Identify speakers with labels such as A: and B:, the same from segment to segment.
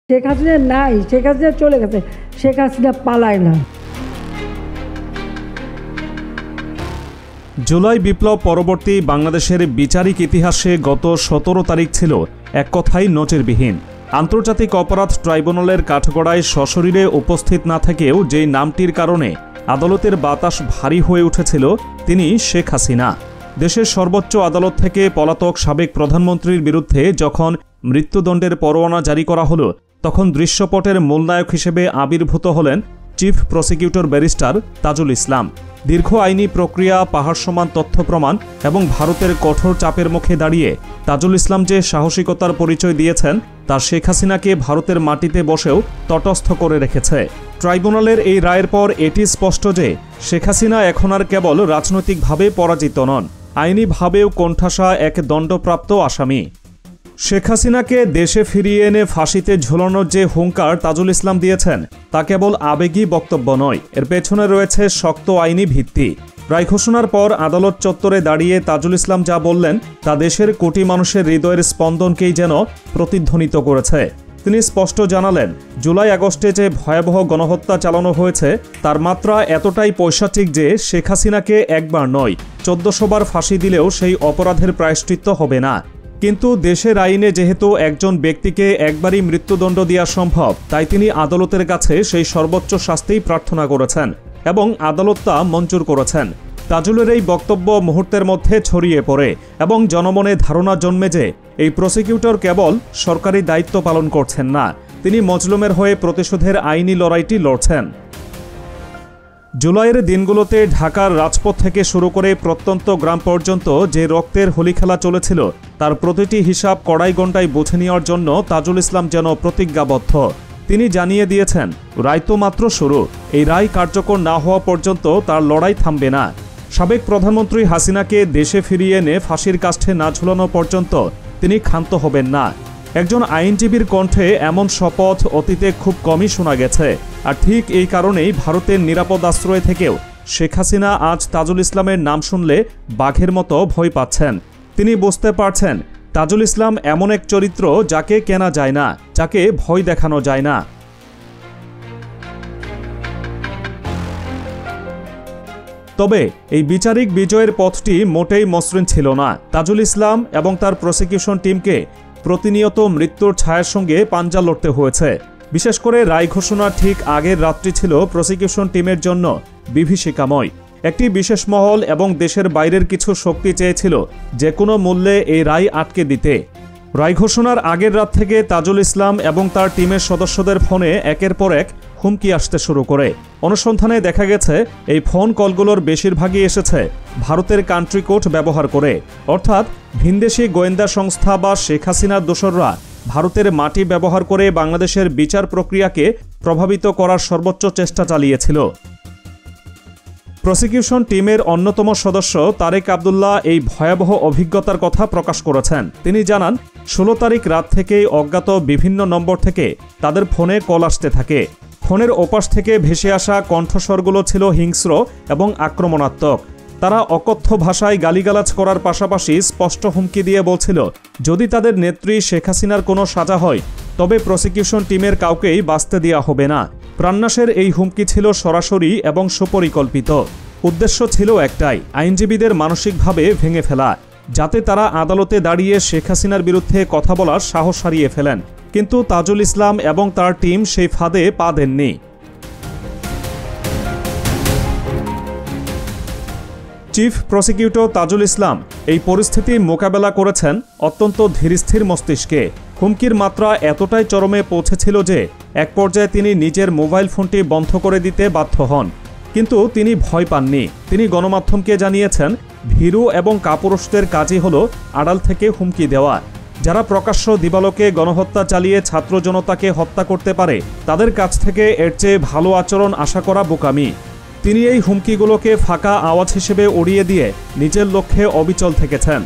A: শেখ হাসিনা নাই, শেখ হাসিনা চলে গেছে, শেখ হাসিনা পালায় না।
B: জুলাই বিপ্লব পরবর্তী বাংলাদেশের বিচারিক ইতিহাসে গত 17 তারিখ ছিল এক কথাই নজিরবিহীন। আন্তর্জাতিক অপরাধ ট্রাইব্যুনালের কাঠগড়ায় সশরীরে উপস্থিত না থেকেও যেই নামটির কারণে আদালতের বাতাস ভারী হয়ে উঠেছিল তিনি শেখ হাসিনা। দেশের সর্বোচ্চ আদালত থেকে পলাতক সাবেক প্রধানমন্ত্রীর বিরুদ্ধে যখন মৃত্যুদণ্ডের পরোয়ানা জারি করা হলো, তখন দৃশ্যপটের মূলনায়ক হিসেবে আবির্ভূত হলেন chief prosecutor barrister Tajul Islam. দীর্ঘ আইনি প্রক্রিয়া, পাহাড় সমান তথ্য প্রমাণ এবং ভারতের কঠোর চাপের মুখে দাঁড়িয়ে তাজুল ইসলাম যে সাহসিকতার পরিচয় দিয়েছেন তা শেখ হাসিনাকে ভারতের মাটিতে বসেও তটস্থ করে রেখেছে। ট্রাইব্যুনালের এই রায়ের পর এটি স্পষ্ট যে শেখ হাসিনা এখন আর কেবল রাজনৈতিকভাবে পরাজিত নন, আইনিভাবেও কোণঠাসা এক দণ্ডপ্রাপ্ত আসামি। শেখ হাসিনাকে দেশে ফিরিয়ে এনে ফাঁসিতে ঝোলানোর যে হুঙ্কার তাজুল ইসলাম দিয়েছেন তা কেবল আবেগী বক্তব্য নয়, এর পেছনে রয়েছে শক্ত আইনি ভিত্তি। রায় ঘোষণার পর আদালত চত্বরে দাঁড়িয়ে তাজুল ইসলাম যা বললেন তা দেশের কোটি মানুষের হৃদয়ের স্পন্দনকেই যেন প্রতিধ্বনিত করেছে। তিনি স্পষ্ট জানালেন, জুলাই আগস্টে যে ভয়াবহ গণহত্যা চালানো হয়েছে তার মাত্রা এতটাই পৈশাচিক যে শেখ হাসিনাকে একবার নয় 1400 বার ফাঁসি দিলেও সেই অপরাধের প্রায়শ্চিত্ত হবে না। কিন্তু দেশের আইনে যেহেতু একজন ব্যক্তিকে একবারই মৃত্যুদণ্ড দেওয়া সম্ভব, তাই তিনি আদালতের কাছে সেই সর্বোচ্চ শাস্তিই প্রার্থনা করেছেন এবং আদালত তা মঞ্জুর করেছেন। তাজুলের এই বক্তব্য মুহূর্তের মধ্যে ছড়িয়ে পড়ে এবং জনমনে ধারণা জন্মে যে এই প্রসিকিউটর কেবল সরকারি দায়িত্ব পালন করছেন না, তিনি মজলুমের হয়ে প্রতিশোধের আইনি লড়াইটি লড়ছেন। জুলাইয়ের দিনগুলোতে ঢাকার রাজপথ থেকে শুরু করে প্রত্যন্ত গ্রাম পর্যন্ত যে রক্তের হোলি খেলা চলেছিল তার প্রতিটি হিসাব কড়াই গণ্ডায় বুঝে নেওয়ার জন্য তাজুল ইসলাম যেন প্রতিজ্ঞাবদ্ধ। তিনি জানিয়ে দিয়েছেন, রায় তো মাত্র শুরু, এই রায় কার্যকর না হওয়া পর্যন্ত তার লড়াই থামবে না। সাবেক প্রধানমন্ত্রী হাসিনাকে দেশে ফিরিয়ে এনে ফাঁসির কাষ্ঠে না ঝুলানো পর্যন্ত তিনি ক্ষান্ত হবেন না। একজন আইনজীবীর কণ্ঠে এমন শপথ অতীতে খুব কমই শোনা গেছে। আর ঠিক এই কারণেই ভারতের নিরাপদ আশ্রয় থেকেও শেখ হাসিনা আজ তাজুল ইসলামের নাম শুনলে বাঘের মতো ভয় পাচ্ছেন। তিনি বুঝতে পারছেন তাজুল ইসলাম এমন এক চরিত্র যাকে কেনা যায় না, যাকে ভয় দেখানো যায় না। তবে এই বিচারিক বিজয়ের পথটি মোটেই মসৃণ ছিল না। তাজুল ইসলাম এবং তার প্রসিকিউশন টিমকে প্রতিনিয়ত মৃত্যুর ছায়ার সঙ্গে পাঞ্জা লড়তে হয়েছে। বিশেষ করে রায় ঘোষণার ঠিক আগের রাত্রি ছিল প্রসিকিউশন টিমের জন্য বিভীষিকাময়। একটি বিশেষ মহল এবং দেশের বাইরের কিছু শক্তি চেয়েছিল যে কোনো মূল্যে এই রায় আটকে দিতে। রায় ঘোষণার আগের রাত থেকে তাজুল ইসলাম এবং তার টিমের সদস্যদের ফোনে একের পর এক হুমকি আসতে শুরু করে। অনুসন্ধানে দেখা গেছে এই ফোন কলগুলোর বেশিরভাগই এসেছে ভারতের কান্ট্রি কোড ব্যবহার করে, অর্থাৎ ভিনদেশি গোয়েন্দা সংস্থা বা শেখ হাসিনার দোসররা ভারতের মাটি ব্যবহার করে বাংলাদেশের বিচার প্রক্রিয়াকে প্রভাবিত করার সর্বোচ্চ চেষ্টা চালিয়েছিল। প্রসিকিউশন টিমের অন্যতম সদস্য তারেক আব্দুল্লাহ এই ভয়াবহ অভিজ্ঞতার কথা প্রকাশ করেছেন। তিনি জানান, 16 তারিখ রাত থেকেই অজ্ঞাত বিভিন্ন নম্বর থেকে তাদের ফোনে কল আসতে থাকে। ফোনের ওপাশ থেকে ভেসে আসা কণ্ঠস্বরগুলো ছিল হিংস্র এবং আক্রমণাত্মক। তারা অকথ্য ভাষায় গালিগালাজ করার পাশাপাশি স্পষ্ট হুমকি দিয়ে বলছিল, যদি তাদের নেত্রী শেখ হাসিনার কোনো সাজা হয় তবে প্রসিকিউশন টিমের কাউকেই বাঁচতে দেওয়া হবে না। প্রাণনাশের এই হুমকি ছিল সরাসরি এবং সুপরিকল্পিত। উদ্দেশ্য ছিল একটাই, আইনজীবীদের মানসিকভাবে ভেঙে ফেলা, যাতে তারা আদালতে দাঁড়িয়ে শেখ হাসিনার বিরুদ্ধে কথা বলার সাহস হারিয়ে ফেলেন। কিন্তু তাজুল ইসলাম এবং তার টিম সেই ফাঁদে পা দেননি। চিফ প্রসিকিউটর তাজুল ইসলাম এই পরিস্থিতি মোকাবেলা করেছেন অত্যন্ত ধীরস্থির মস্তিষ্কে। হুমকির মাত্রা এতটাই চরমে পৌঁছেছিল যে এক পর্যায়ে তিনি নিজের মোবাইল ফোনটি বন্ধ করে দিতে বাধ্য হন। কিন্তু তিনি ভয় পাননি। তিনি গণমাধ্যমকে জানিয়েছেন, ভীরু এবং কাপুরুষদের কাজই হলো আড়াল থেকে হুমকি দেওয়া। যারা প্রকাশ্য দিবালোকে গণহত্যা চালিয়ে ছাত্র জনতাকে হত্যা করতে পারে তাদের কাছ থেকে এর চেয়ে ভালো আচরণ আশা করা বোকামি। তিনি এই হুমকিগুলোকে ফাঁকা আওয়াজ হিসেবে উড়িয়ে দিয়ে নিজের লক্ষ্যে অবিচল থেকেছেন।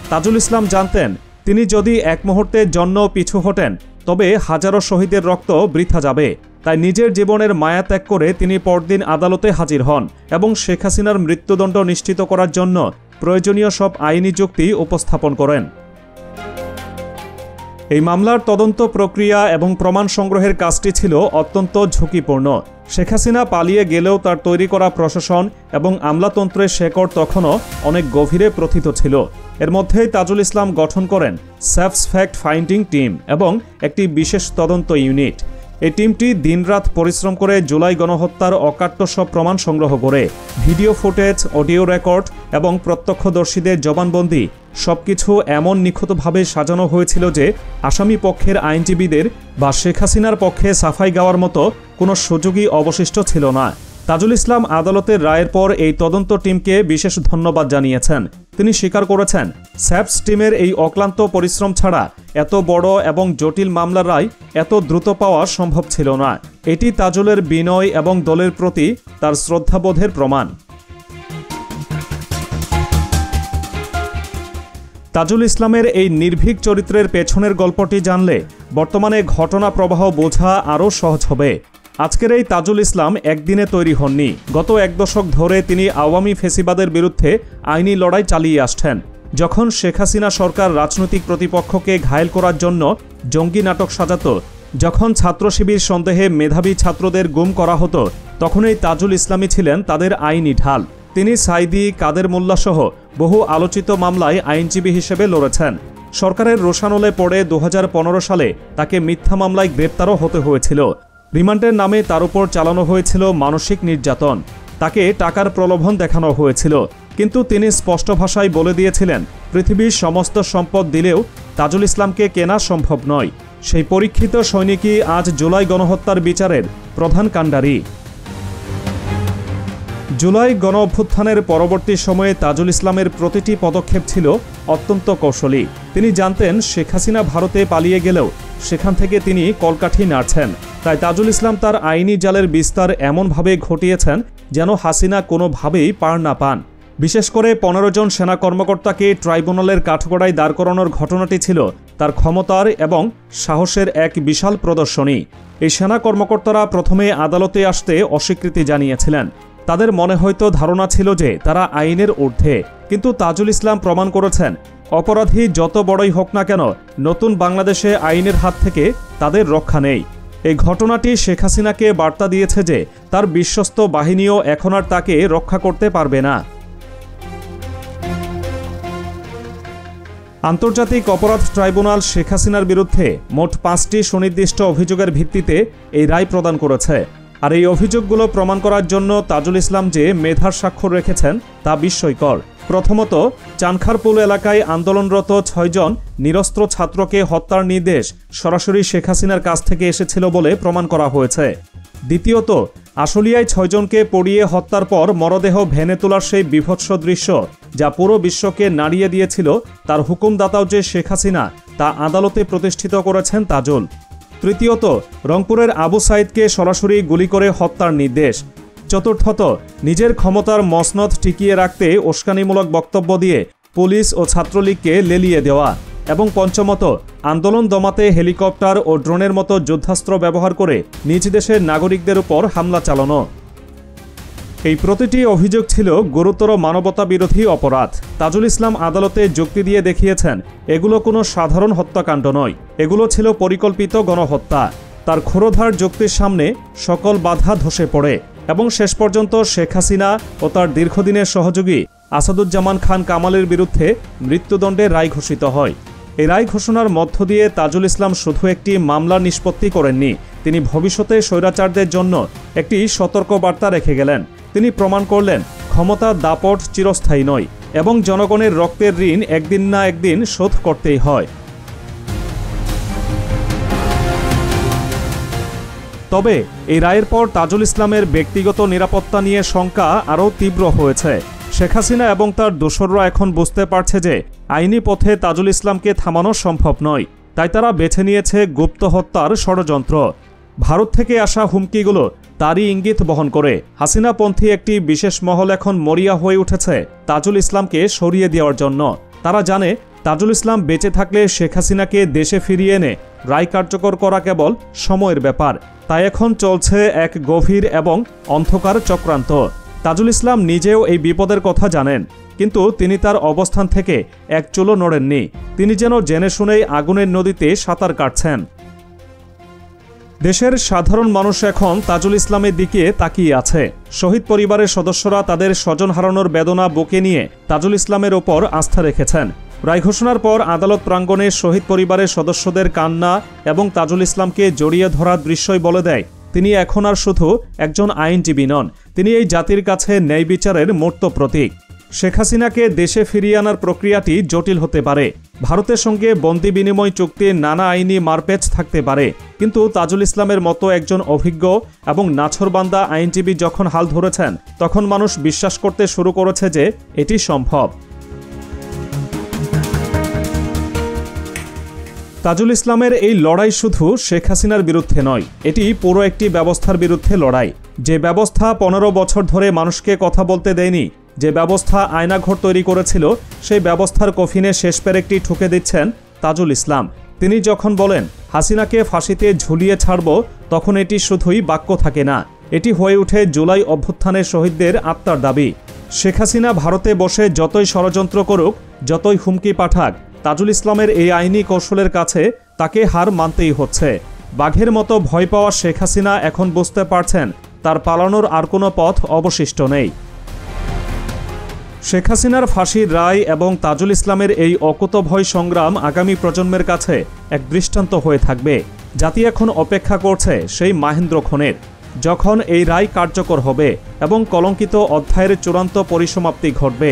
B: তাজুল ইসলাম জানতেন, তিনি যদি এক মুহূর্তের জন্য পিছু হটেন তবে হাজারো শহীদের রক্ত বৃথা যাবে। তাই নিজের জীবনের মায়া ত্যাগ করে তিনি পরদিন আদালতে হাজির হন এবং শেখ হাসিনার মৃত্যুদণ্ড নিশ্চিত করার জন্য প্রয়োজনীয় সব আইনি যুক্তি উপস্থাপন করেন। এই মামলার তদন্ত প্রক্রিয়া এবং প্রমাণ সংগ্রহের কাজটি ছিল অত্যন্ত ঝুঁকিপূর্ণ। শেখ হাসিনা পালিয়ে গেলেও তার তৈরি করা প্রশাসন এবং আমলাতন্ত্রের শেকড় তখনও অনেক গভীরে প্রথিত ছিল। এর মধ্যেই তাজুল ইসলাম গঠন করেন স্যাপস ফ্যাক্ট ফাইন্ডিং টিম এবং একটি বিশেষ তদন্ত ইউনিট। এই টিমটি দিনরাত পরিশ্রম করে জুলাই গণহত্যার অকাট্য সব প্রমাণ সংগ্রহ করে। ভিডিও ফুটেজ, অডিও রেকর্ড এবং প্রত্যক্ষদর্শীদের জবানবন্দি সবকিছু এমন নিখুঁতভাবে সাজানো হয়েছিল যে আসামি পক্ষের আইনজীবীদের বা শেখ হাসিনার পক্ষে সাফাই গাওয়ার মতো কোনো সুযোগই অবশিষ্ট ছিল না। তাজুল ইসলাম আদালতের রায়ের পর এই তদন্ত টিমকে বিশেষ ধন্যবাদ জানিয়েছেন। তিনি স্বীকার করেছেন, স্যাপস টিমের এই অক্লান্ত পরিশ্রম ছাড়া এত বড় এবং জটিল মামলার রায় এত দ্রুত পাওয়া সম্ভব ছিল না। এটি তাজুলের বিনয় এবং দলের প্রতি তার শ্রদ্ধাবোধের প্রমাণ। তাজুল ইসলামের এই নির্ভীক চরিত্রের পেছনের গল্পটি জানলে বর্তমানে ঘটনা প্রবাহ বোঝা আরও সহজ হবে। আজকের এই তাজুল ইসলাম একদিনে তৈরি হননি। গত এক দশক ধরে তিনি আওয়ামী ফেসিবাদের বিরুদ্ধে আইনি লড়াই চালিয়ে আসছেন। যখন শেখ হাসিনা সরকার রাজনৈতিক প্রতিপক্ষকে ঘায়েল করার জন্য জঙ্গি নাটক সাজাত, যখন ছাত্র শিবির সন্দেহে মেধাবী ছাত্রদের গুম করা হতো, তখনই তাজুল ইসলামই ছিলেন তাদের আইনি ঢাল। তিনি সাইদি, কাদের মোল্লাসহ বহু আলোচিত মামলায় আইনজীবী হিসেবে লড়েছেন। সরকারের রোষানলে পড়ে 2015 সালে তাকে মিথ্যা মামলায় গ্রেপ্তারও হতে হয়েছিল। রিমান্ডের নামে তার উপর চালানো হয়েছিল মানসিক নির্যাতন। তাকে টাকার প্রলোভন দেখানো হয়েছিল, কিন্তু তিনি স্পষ্ট ভাষায় বলে দিয়েছিলেন পৃথিবীর সমস্ত সম্পদ দিলেও তাজুল ইসলামকে কেনা সম্ভব নয়। সেই পরীক্ষিত সৈনিকই আজ জুলাই গণহত্যার বিচারের প্রধান কাণ্ডারি। জুলাই গণ অভ্যুত্থানের পরবর্তী সময়ে তাজুল ইসলামের প্রতিটি পদক্ষেপ ছিল অত্যন্ত কৌশলী। তিনি জানতেন শেখ হাসিনা ভারতে পালিয়ে গেলেও সেখান থেকে তিনি কলকাঠি নাড়ছেন। তাই তাজুল ইসলাম তার আইনি জালের বিস্তার এমনভাবে ঘটিয়েছেন যেন হাসিনা কোনোভাবেই পার না পান। বিশেষ করে 15 জন সেনা কর্মকর্তাকে ট্রাইব্যুনালের কাঠগড়ায় দাঁড় করানোর ঘটনাটি ছিল তার ক্ষমতার এবং সাহসের এক বিশাল প্রদর্শনী। এই সেনা কর্মকর্তারা প্রথমে আদালতে আসতে অস্বীকৃতি জানিয়েছিলেন। তাদের মনে হয়তো ধারণা ছিল যে তারা আইনের ঊর্ধ্বে, কিন্তু তাজুল ইসলাম প্রমাণ করেছেন অপরাধী যত বড়ই হোক না কেন নতুন বাংলাদেশে আইনের হাত থেকে তাদের রক্ষা নেই। এই ঘটনাটি শেখ হাসিনাকে বার্তা দিয়েছে যে তার বিশ্বস্ত বাহিনীও এখন আর তাকে রক্ষা করতে পারবে না। আন্তর্জাতিক অপরাধ ট্রাইব্যুনাল শেখ হাসিনার বিরুদ্ধে মোট 5টি সুনির্দিষ্ট অভিযোগের ভিত্তিতে এই রায় প্রদান করেছে। আর এই অভিযোগগুলো প্রমাণ করার জন্য তাজুল ইসলাম যে মেধার স্বাক্ষর রেখেছেন তা বিস্ময়কর। প্রথমত, চানখারপুল এলাকায় আন্দোলনরত 6 জন নিরস্ত্র ছাত্রকে হত্যার নির্দেশ সরাসরি শেখ হাসিনার কাছ থেকে এসেছিল বলে প্রমাণ করা হয়েছে। দ্বিতীয়ত, আশুলিয়ায় 6 জনকে পুড়িয়ে হত্যার পর মরদেহ ভেনে তোলার সেই বীভৎস দৃশ্য যা পুরো বিশ্বকে নাড়িয়ে দিয়েছিল, তার হুকুমদাতাও যে শেখ হাসিনা তা আদালতে প্রতিষ্ঠিত করেছেন তাজুল। তৃতীয়ত, রংপুরের আবু সাইদকে সরাসরি গুলি করে হত্যার নির্দেশ। চতুর্থত, নিজের ক্ষমতার মসনদ টিকিয়ে রাখতে উস্কানিমূলক বক্তব্য দিয়ে পুলিশ ও ছাত্রলীগকে লেলিয়ে দেওয়া। এবং পঞ্চমত, আন্দোলন দমাতে হেলিকপ্টার ও ড্রোনের মতো যুদ্ধাস্ত্র ব্যবহার করে নিজ দেশের নাগরিকদের উপর হামলা চালানো। এই প্রতিটি অভিযোগ ছিল গুরুতর মানবতা বিরোধী অপরাধ। তাজুল ইসলাম আদালতে যুক্তি দিয়ে দেখিয়েছেন এগুলো কোনো সাধারণ হত্যাকাণ্ড নয়, এগুলো ছিল পরিকল্পিত গণহত্যা। তার ক্ষুরোধার যুক্তির সামনে সকল বাধা ধসে পড়ে এবং শেষ পর্যন্ত শেখ হাসিনা ও তার দীর্ঘদিনের সহযোগী আসাদুজ্জামান খান কামালের বিরুদ্ধে মৃত্যুদণ্ডের রায় ঘোষিত হয়। এই রায় ঘোষণার মধ্য দিয়ে তাজুল ইসলাম শুধু একটি মামলার নিষ্পত্তি করেননি, তিনি ভবিষ্যতে স্বৈরাচারদের জন্য একটি সতর্কবার্তা রেখে গেলেন। তিনি প্রমাণ করলেন ক্ষমতার দাপট চিরস্থায়ী নয় এবং জনগণের রক্তের ঋণ একদিন না একদিন শোধ করতেই হয়। তবে এই রায়ের পর তাজুল ইসলামের ব্যক্তিগত নিরাপত্তা নিয়ে শঙ্কা আরও তীব্র হয়েছে। শেখ হাসিনা এবং তার দোসররা এখন বুঝতে পারছে যে আইনি পথে তাজুল ইসলামকে থামানো সম্ভব নয়, তাই তারা বেছে নিয়েছে গুপ্ত হত্যার ষড়যন্ত্র। ভারত থেকে আসা হুমকিগুলো তারই ইঙ্গিত বহন করে। হাসিনাপন্থী একটি বিশেষ মহল এখন মরিয়া হয়ে উঠেছে তাজুল ইসলামকে সরিয়ে দেওয়ার জন্য। তারা জানে তাজুল ইসলাম বেঁচে থাকলে শেখ হাসিনাকে দেশে ফিরিয়ে এনে রায় কার্যকর করা কেবল সময়ের ব্যাপার। তাই এখন চলছে এক গভীর এবং অন্ধকার চক্রান্ত। তাজুল ইসলাম নিজেও এই বিপদের কথা জানেন, কিন্তু তিনি তার অবস্থান থেকে এক চুলও নড়েননি। তিনি যেন জেনে শুনেই আগুনের নদীতে সাঁতার কাটছেন। দেশের সাধারণ মানুষ এখন তাজুল ইসলামের দিকে তাকিয়ে আছে। শহীদ পরিবারের সদস্যরা তাদের স্বজন হারানোর বেদনা বুকে নিয়ে তাজুল ইসলামের ওপর আস্থা রেখেছেন। রায় ঘোষণার পর আদালত প্রাঙ্গণে শহীদ পরিবারের সদস্যদের কান্না এবং তাজুল ইসলামকে জড়িয়ে ধরার দৃশ্যই বলে দেয় তিনি এখন আর শুধু একজন আইনজীবী নন, তিনি এই জাতির কাছে ন্যায় বিচারের মূর্ত প্রতীক। শেখ হাসিনাকে দেশে ফিরিয়ে আনার প্রক্রিয়াটি জটিল হতে পারে। ভারতের সঙ্গে বন্দি বিনিময় চুক্তির নানা আইনি মারপ্যাচ থাকতে পারে, কিন্তু তাজুল ইসলামের মতো একজন অভিজ্ঞ এবং নাছোড়বান্দা আইনজীবী যখন হাল ধরেছেন, তখন মানুষ বিশ্বাস করতে শুরু করেছে যে এটি সম্ভব। তাজুল ইসলামের এই লড়াই শুধু শেখ হাসিনার বিরুদ্ধে নয়, এটি পুরো একটি ব্যবস্থার বিরুদ্ধে লড়াই। যে ব্যবস্থা 15 বছর ধরে মানুষকে কথা বলতে দেয়নি, যে ব্যবস্থা আয়নাঘর তৈরি করেছিল, সেই ব্যবস্থার কফিনে শেষ পেরেকটি ঠুকে দিচ্ছেন তাজুল ইসলাম। তিনি যখন বলেন হাসিনাকে ফাঁসিতে ঝুলিয়ে ছাড়ব, তখন এটি শুধুই বাক্য থাকে না, এটি হয়ে ওঠে জুলাই অভ্যুত্থানের শহীদদের আত্মার দাবি। শেখ হাসিনা ভারতে বসে যতই ষড়যন্ত্র করুক, যতই হুমকি পাঠাক, তাজুল ইসলামের এই আইনি কৌশলের কাছে তাকে হার মানতেই হচ্ছে। বাঘের মতো ভয় পাওয়া শেখ হাসিনা এখন বুঝতে পারছেন তার পালানোর আর কোনো পথ অবশিষ্ট নেই। শেখ হাসিনার ফাঁসির রায় এবং তাজুল ইসলামের এই অকুতভয় সংগ্রাম আগামী প্রজন্মের কাছে এক দৃষ্টান্ত হয়ে থাকবে। জাতি এখন অপেক্ষা করছে সেই মাহেন্দ্রক্ষণের, যখন এই রায় কার্যকর হবে এবং কলঙ্কিত অধ্যায়ের চূড়ান্ত পরিসমাপ্তি ঘটবে।